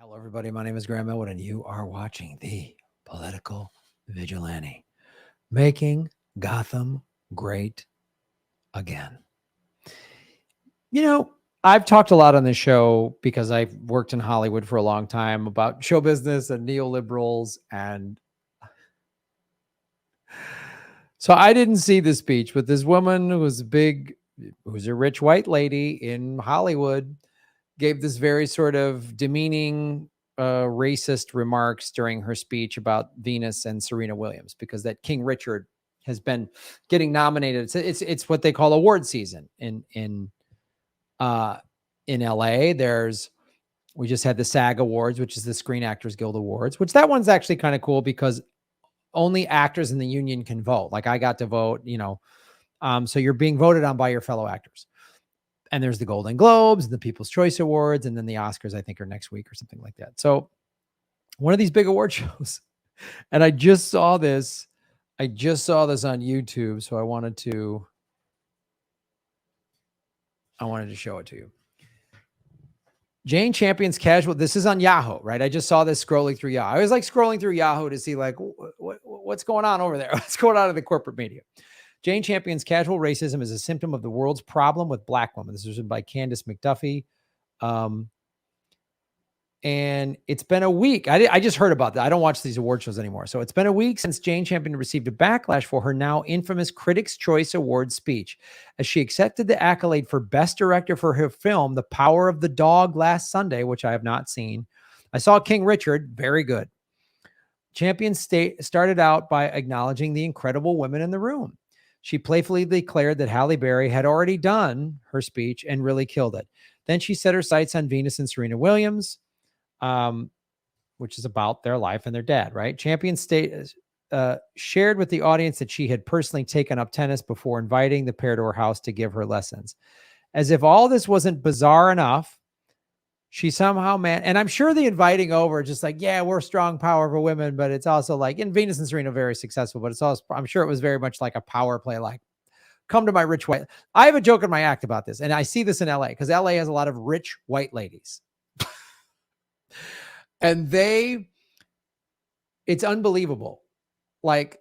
Hello, everybody. My name is Graham Elwood, and you are watching The Political Vigilante, making Gotham great again. You know, I've talked a lot on this show because I've worked in Hollywood for a long time about show business and neoliberals. And so I didn't see the speech, but this woman who's a rich white lady in Hollywood gave this very sort of demeaning racist remarks during her speech about Venus and Serena Williams, because that King Richard has been getting nominated. It's what they call award season in LA. We just had the SAG Awards, which is the Screen Actors Guild Awards, which that one's actually kind of cool because only actors in the union can vote. Like I got to vote, so you're being voted on by your fellow actors. And there's the Golden Globes and the People's Choice Awards. And then the Oscars, I think, are next week or something like that. So one of these big award shows. And I just saw this on YouTube. So I wanted to show it to you. Jane Campion's casual. This is on Yahoo, right? I just saw this scrolling through Yahoo. I was like scrolling through Yahoo to see like what's going on over there. What's going on in the corporate media? Jane Campion's casual racism is a symptom of the world's problem with Black women. This was written by Candace McDuffie. And it's been a week. I just heard about that. I don't watch these award shows anymore. So it's been a week since Jane Campion received a backlash for her now infamous Critics' Choice Award speech, as she accepted the accolade for Best Director for her film, The Power of the Dog, last Sunday, which I have not seen. I saw King Richard. Very good. Campion started out by acknowledging the incredible women in the room. She playfully declared that Halle Berry had already done her speech and really killed it. Then she set her sights on Venus and Serena Williams, which is about their life and their dad, right? Campion shared with the audience that she had personally taken up tennis before inviting the pair to her house to give her lessons. As if all this wasn't bizarre enough, she somehow and I'm sure the inviting over, just like, yeah, we're strong power for women, but it's also like, in Venus and Serena, very successful, but it's also, I'm sure it was very much like a power play, like, come to my rich white. I have a joke in my act about this, and I see this in LA because LA has a lot of rich white ladies. And it's unbelievable. Like,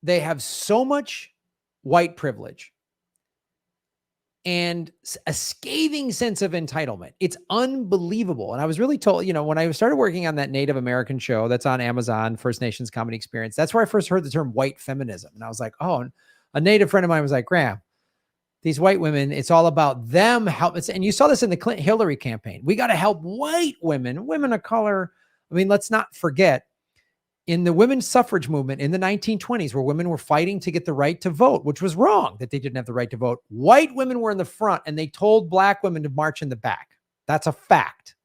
they have so much white privilege and a scathing sense of entitlement. It's unbelievable. And I was really told, when I started working on that Native American show that's on Amazon, First Nations Comedy Experience, that's where I first heard the term white feminism. And I was like, oh, and a Native friend of mine was like, Graham, these white women, it's all about them help. And you saw this in the Clinton Hillary campaign. We got to help white women of color. I mean, let's not forget, in the women's suffrage movement in the 1920s, where women were fighting to get the right to vote, which was wrong that they didn't have the right to vote, white women were in the front and they told Black women to march in the back. That's a fact.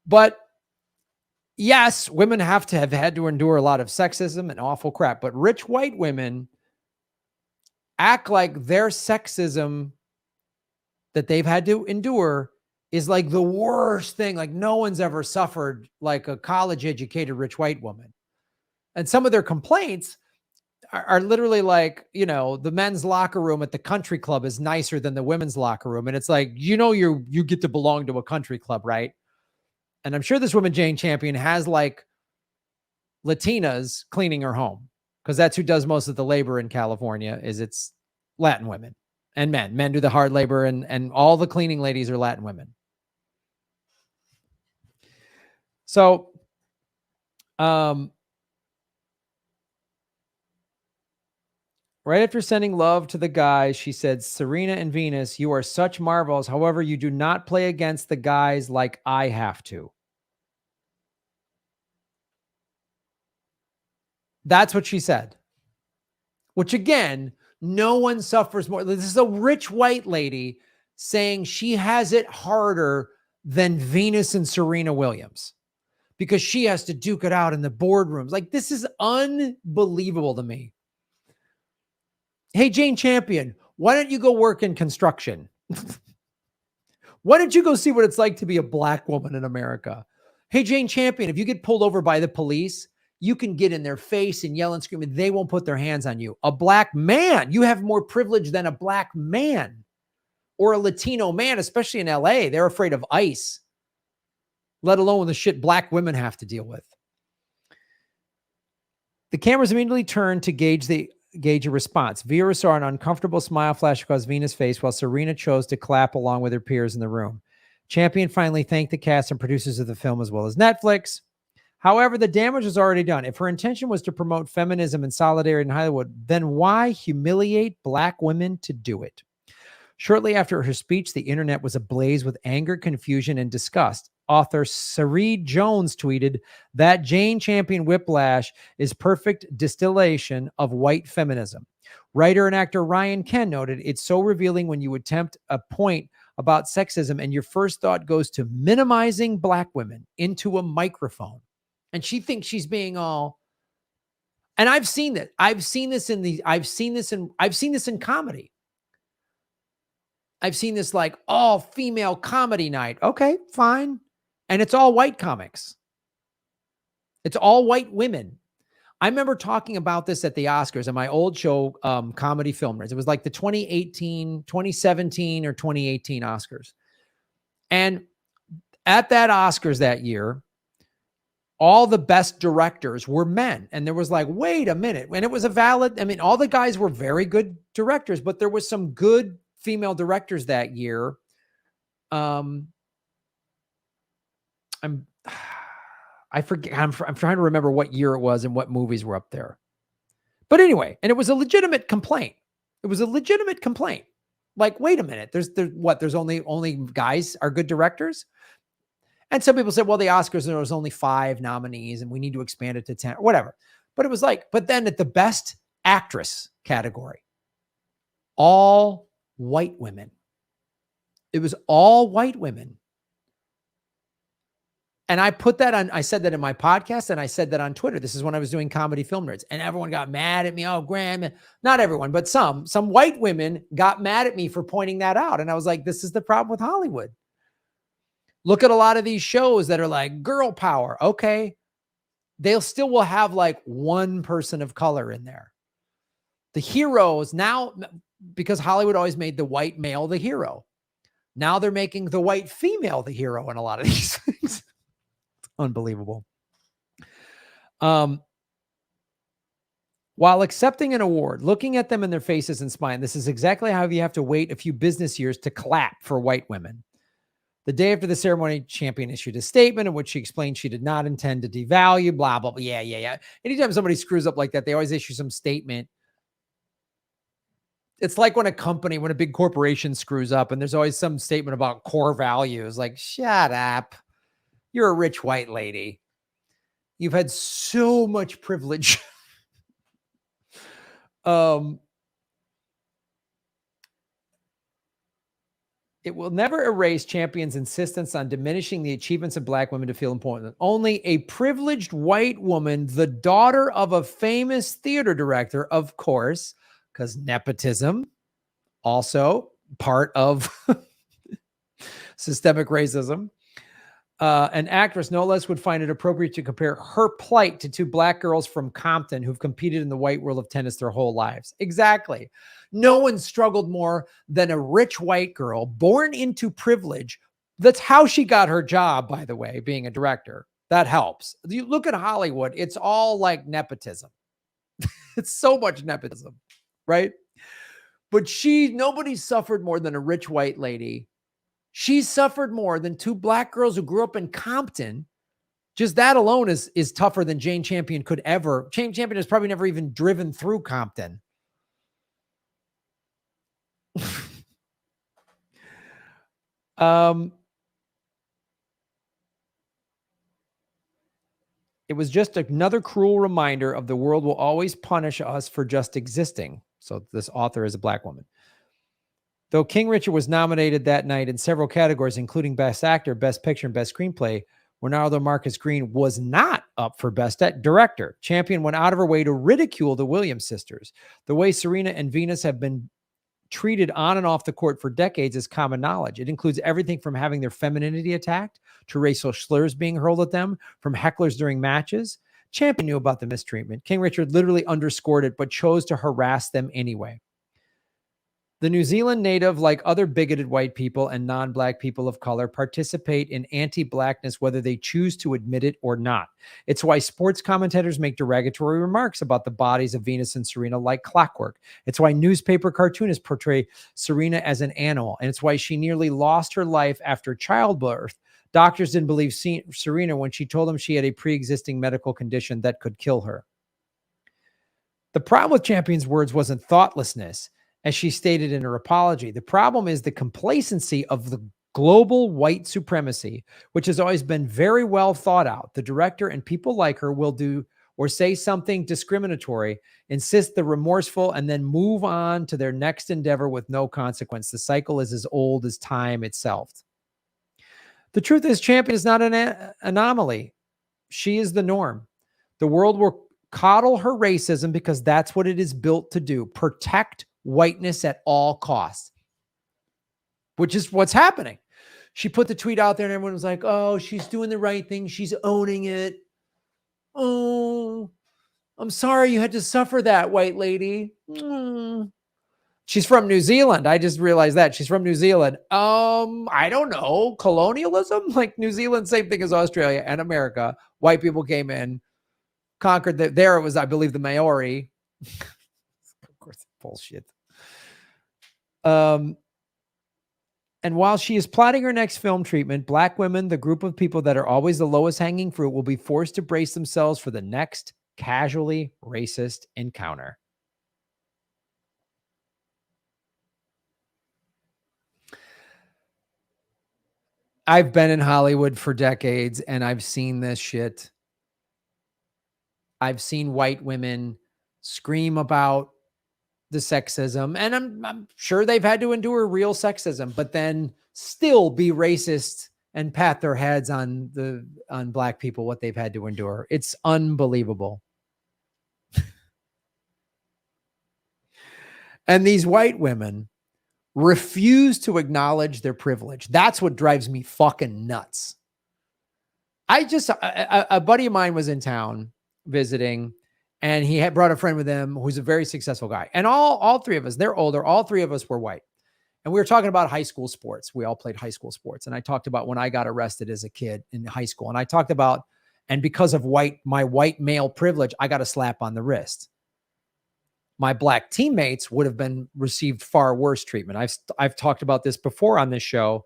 But yes, women have had to endure a lot of sexism and awful crap, but rich white women act like their sexism that they've had to endure is like the worst thing. Like, no one's ever suffered like a college-educated rich white woman. And some of their complaints are literally like, the men's locker room at the country club is nicer than the women's locker room. And it's like, you get to belong to a country club, right? And I'm sure this woman, Jane Campion, has like Latinas cleaning her home, because that's who does most of the labor in California. It's Latin women and men. Men do the hard labor, and all the cleaning ladies are Latin women. So, right after sending love to the guys, she said, Serena and Venus, you are such marvels. However, you do not play against the guys like I have to. That's what she said. Which, again, no one suffers more. This is a rich white lady saying she has it harder than Venus and Serena Williams because she has to duke it out in the boardrooms. Like, this is unbelievable to me. Hey, Jane Campion, why don't you go work in construction? Why don't you go see what it's like to be a Black woman in America? Hey, Jane Campion, if you get pulled over by the police, you can get in their face and yell and scream, and they won't put their hands on you. A Black man, you have more privilege than a Black man or a Latino man, especially in LA. They're afraid of ICE. let alone the shit black women have to deal with. The cameras immediately turned to gauge a response. Vera saw an uncomfortable smile flash across Venus' face while Serena chose to clap along with her peers in the room. Campion finally thanked the cast and producers of the film as well as Netflix. However, the damage was already done. If her intention was to promote feminism and solidarity in Hollywood, then why humiliate black women to do it? Shortly after her speech, the internet was ablaze with anger, confusion, and disgust. Author Sareed Jones tweeted that Jane Campion whiplash is perfect distillation of white feminism. Writer and actor Ryan Ken noted, it's so revealing when you attempt a point about sexism and your first thought goes to minimizing black women into a microphone. And she thinks she's being all, and I've seen that. I've seen this in comedy. I've seen this like all female comedy night. Okay, fine. And it's all white comics. It's all white women. I remember talking about this at the Oscars in my old show, Comedy Film Nerds. It was like the 2017 or 2018 Oscars. And at that Oscars that year, all the best directors were men. And there was like, wait a minute. And it was all the guys were very good directors, but there was some good female directors that year. I forget. I'm trying to remember what year it was and what movies were up there. But anyway, and it was a legitimate complaint. Like, wait a minute. There's only guys are good directors? And some people said, well, the Oscars, there was only 5 nominees and we need to expand it to 10 or whatever. But it was like, but then at the best actress category, all white women. It was all white women. And I said that in my podcast and I said that on Twitter. This is when I was doing Comedy Film Nerds and everyone got mad at me. Oh, Graham, not everyone, but some white women got mad at me for pointing that out. And I was like, this is the problem with Hollywood. Look at a lot of these shows that are like girl power. Okay. They'll still will have like one person of color in there. The heroes now, because Hollywood always made the white male the hero. Now they're making the white female the hero in a lot of these things. Unbelievable. While accepting an award, looking at them in their faces and smiling, this is exactly how you have to wait a few business years to clap for white women. The day after the ceremony, Campion issued a statement in which she explained she did not intend to devalue, blah, blah, blah. Yeah. Anytime somebody screws up like that, they always issue some statement. It's like when a big corporation screws up and there's always some statement about core values. Like, shut up. You're a rich white lady. You've had so much privilege. It will never erase Campion's insistence on diminishing the achievements of black women to feel important. Only a privileged white woman, the daughter of a famous theater director, of course, because nepotism, also part of systemic racism, an actress no less would find it appropriate to compare her plight to 2 black girls from Compton who've competed in the white world of tennis their whole lives. Exactly. No one struggled more than a rich white girl born into privilege. That's how she got her job, by the way, being a director. That helps. You look at Hollywood, it's all like nepotism. It's so much nepotism, right? But nobody suffered more than a rich white lady. She suffered more than 2 black girls who grew up in Compton. Just that alone is tougher than Jane Campion could ever. Jane Campion has probably never even driven through Compton. It was just another cruel reminder of the world will always punish us for just existing. So this author is a black woman. Though King Richard was nominated that night in several categories, including Best Actor, Best Picture, and Best Screenplay, Renaldo Marcus Green was not up for Best Director. Campion went out of her way to ridicule the Williams sisters. The way Serena and Venus have been treated on and off the court for decades is common knowledge. It includes everything from having their femininity attacked to racial slurs being hurled at them from hecklers during matches. Campion knew about the mistreatment. King Richard literally underscored it, but chose to harass them anyway. The New Zealand native, like other bigoted white people and non-black people of color, participate in anti-blackness whether they choose to admit it or not. It's why sports commentators make derogatory remarks about the bodies of Venus and Serena like clockwork. It's why newspaper cartoonists portray Serena as an animal. And it's why she nearly lost her life after childbirth. Doctors didn't believe Serena when she told them she had a pre-existing medical condition that could kill her. The problem with Champion's words wasn't thoughtlessness, as she stated in her apology. The problem is the complacency of the global white supremacy, which has always been very well thought out. The director and people like her will do or say something discriminatory, insist the remorseful, and then move on to their next endeavor with no consequence. The cycle is as old as time itself. The truth is, Champion is not an anomaly. She is the norm. The world will coddle her racism because that's what it is built to do. Protect whiteness at all costs, which is what's happening. She put the tweet out there and everyone was like, oh, she's doing the right thing. She's owning it. Oh, I'm sorry you had to suffer that, white lady. She's from New Zealand. I just realized that. She's from New Zealand. I don't know. Colonialism? Like New Zealand, same thing as Australia and America. White people came in, conquered there it was, I believe, the Maori. Of course, bullshit. And while she is plotting her next film treatment, Black women, the group of people that are always the lowest hanging fruit, will be forced to brace themselves for the next casually racist encounter. I've been in Hollywood for decades and I've seen this shit. I've seen white women scream about the sexism, and I'm sure they've had to endure real sexism, but then still be racist and pat their heads on Black people, what they've had to endure. It's unbelievable. And these white women refuse to acknowledge their privilege. That's what drives me fucking nuts. A buddy of mine was in town visiting, and he had brought a friend with him who's a very successful guy. And all three of us, they're older, all three of us were white. And we were talking about high school sports. We all played high school sports. And I talked about when I got arrested as a kid in high school. And I talked about, and because of my white male privilege, I got a slap on the wrist. My Black teammates would have been received far worse treatment. I've talked about this before on this show,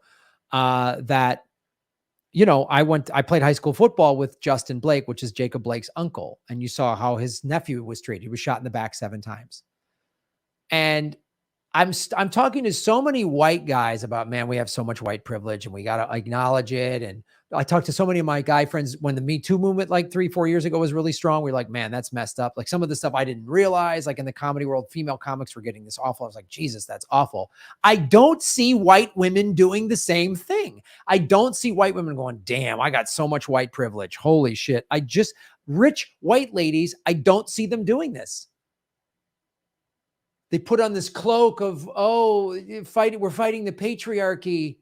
that, you know, I played high school football with Justin Blake, which is Jacob Blake's uncle. And you saw how his nephew was treated. He was shot in the back 7 times. And I'm talking to so many white guys about, man, we have so much white privilege and we got to acknowledge it. And I talked to so many of my guy friends when the Me Too movement, like 3-4 years ago, was really strong. We were like, man, that's messed up. Like some of the stuff I didn't realize, like in the comedy world, female comics were getting this awful. I was like, Jesus, that's awful. I don't see white women doing the same thing. I don't see white women going, damn, I got so much white privilege. Holy shit. Rich white ladies, I don't see them doing this. They put on this cloak of, we're fighting the patriarchy.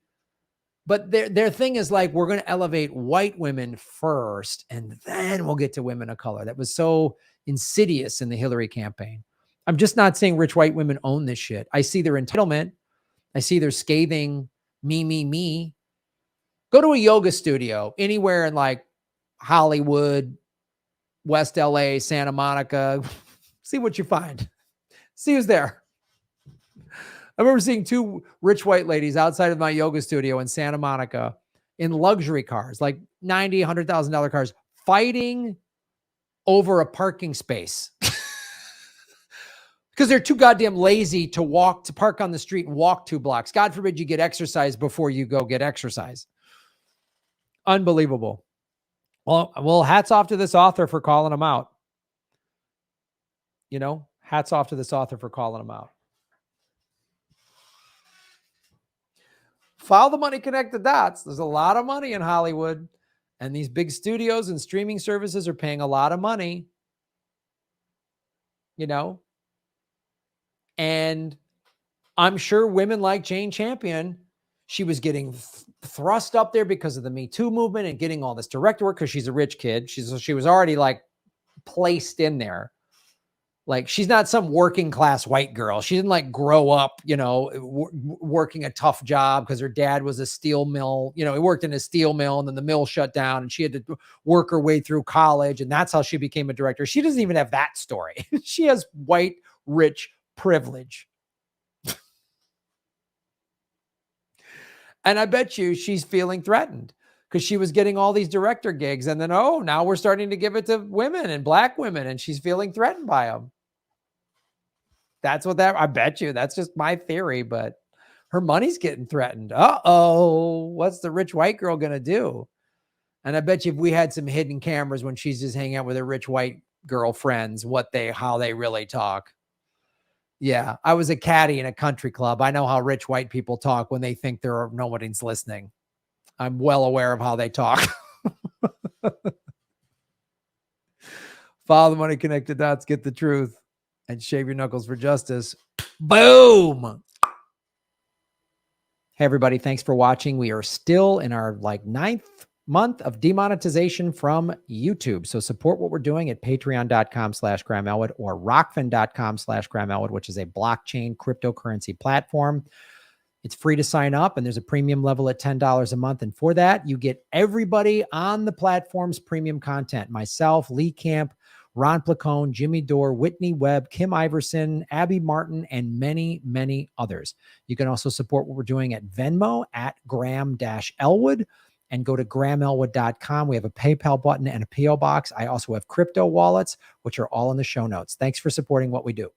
But their thing is like, we're going to elevate white women first, and then we'll get to women of color. That was so insidious in the Hillary campaign. I'm just not saying rich white women own this shit. I see their entitlement. I see their scathing, me. Go to a yoga studio anywhere in like Hollywood, West LA, Santa Monica. See what you find. See who's there. I remember seeing 2 rich white ladies outside of my yoga studio in Santa Monica in luxury cars, like $90,000, $100,000 cars, fighting over a parking space because they're too goddamn lazy to park on the street and walk 2 blocks. God forbid you get exercise before you go get exercise. Unbelievable. Well, hats off to this author for calling them out. You know, hats off to this author for calling them out. Follow the money, connect the dots. There's a lot of money in Hollywood, and these big studios and streaming services are paying a lot of money, you know, and I'm sure women like Jane Campion, she was getting thrust up there because of the Me Too movement and getting all this director work because she's a rich kid. She was already like placed in there. Like, she's not some working class white girl. She didn't like grow up, working a tough job because her dad was a steel mill. He worked in a steel mill and then the mill shut down and she had to work her way through college. And that's how she became a director. She doesn't even have that story. She has white, rich privilege. And I bet you she's feeling threatened because she was getting all these director gigs. And then, now we're starting to give it to women and black women. And she's feeling threatened by them. That's I bet you that's just my theory, but her money's getting threatened. What's the rich white girl going to do? And I bet you if we had some hidden cameras when she's just hanging out with her rich white girlfriends, how they really talk. Yeah. I was a caddy in a country club. I know how rich white people talk when they think nobody's listening. I'm well aware of how they talk. Follow the money, connect the dots, get the truth, and shave your knuckles for justice. Boom. Hey, everybody. Thanks for watching. We are still in our 9th month of demonetization from YouTube. So support what we're doing at patreon.com/Graham Elwood or rockfin.com/Graham Elwood, which is a blockchain cryptocurrency platform. It's free to sign up and there's a premium level at $10 a month. And for that, you get everybody on the platform's premium content. Myself, Lee Camp, Ron Placone, Jimmy Dore, Whitney Webb, Kim Iverson, Abby Martin, and many, many others. You can also support what we're doing at Venmo at Graham-Elwood and go to GrahamElwood.com. We have a PayPal button and a PO box. I also have crypto wallets, which are all in the show notes. Thanks for supporting what we do.